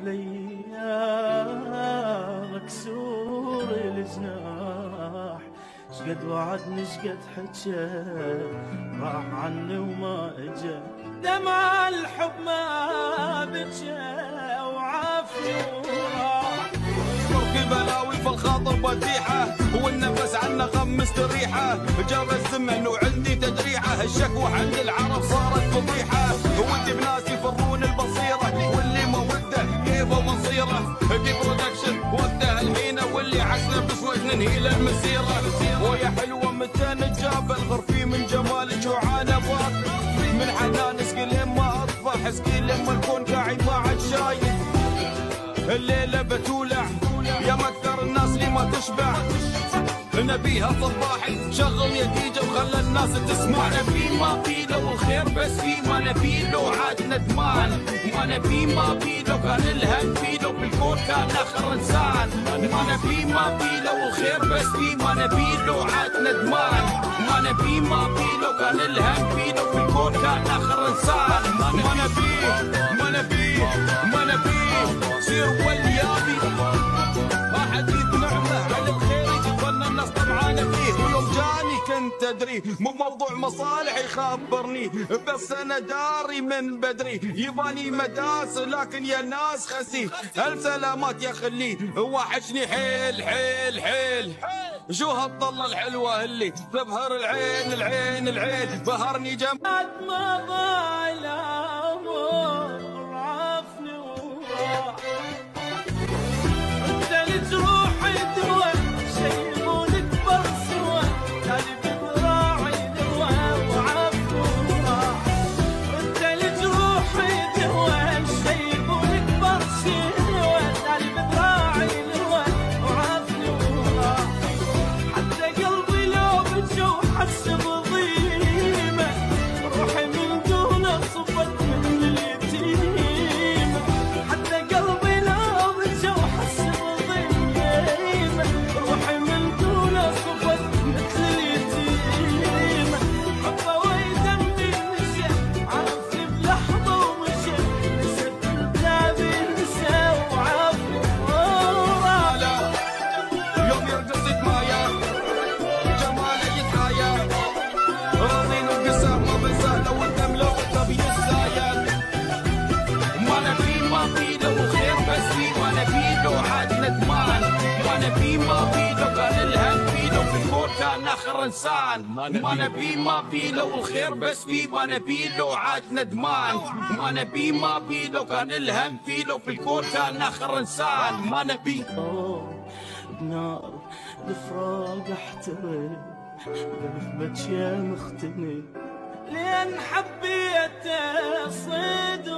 ليا مكسور الجناح، شقد وعدني شقد حجى راح عني وما اجى، دمع الحب ما بجى وعافني وراح. في بلاوي فالخاطر بديحة والنفس عنا غم مستريحة، جاب الزمن وعندي تجريحة، الشكوى عند العرب صارت فضيحة، ودي بناس يفرون البصيرة واللي ما وده كيفه مصيره، دي برودكشن وده الحين واللي عكسنا بشويش ننهي للمسيرة. ويا حلوة متى نتجاب الغرفي من جمالك وعانى باك، من حنان سكيلين ما اطفح سكيلين ما الكون قاعد ما عاد شايف، الليلة بتولع يا مكثر الناس اللي ما تشبع، نبيها صباحي شغل يا ديجا وخلى الناس تسمع. نبي ما في لو الخير بس في ما نبي لو عاد ندمان، ما نبي ما في لو كان الهم في لو بالكون كان اخر انسان، ما نبي ما في لو الخير بس في ما نبي لو عاد ندمان، ما نبي ما في لو كان الهم في لو بالكون كان اخر انسان، ما نبي ما نبي ما نبي سير واليابي احد يقنعنا على الخير يجبنا الناس طمعانه فيه، ولو جاني كنت ادري مو موضوع مصالح يخبرني، بس انا داري من بدري يباني مداس لكن يا ناس خسي، الف سلامات يا خلي وحشني حيل حيل حيل. شو هالطلة الحلوة اللي تبهر العين العين العين، بهرني جمال ما ضايل امر عافني وراح، انت اللي تروح دوا شيء مو نكبر سوا، قلبي بذراعي دوا وعافني وراح، انت اللي تروح دوا شيء مو نكبر سوا، قلبي بذراعي دوا وعافني وراح، حتى قلبي لو بجو حس بضيمه، روحي من دونه صفت مثل اليتيمه، حتى قلبي لو بجو حس بضيمه، روحي من دونه صفت مثل اليتيمه، حبه ويدمي مشى عرفني بلحظه ومشى، نسى كتابي نسى وعافني وراح. يوم يرقص مايا جماله يتحايا، راضين وقسام ما بنساه لو الدم لو طبي السايل، ما نبي ما في لو الخير بس في ما نبي لو عاد ندمان، ما نبي ما في لو كان الهم في لو في الكون كان اخر انسان، ما نبي ما في لو الخير بس في ما نبي لو عاد ندمان، ما نبي ما في لو كان الهم في لو في الكون كان اخر انسان، ما نبي بنار الفراق احترق، قلب بكى مختنق، لين حبيته صيد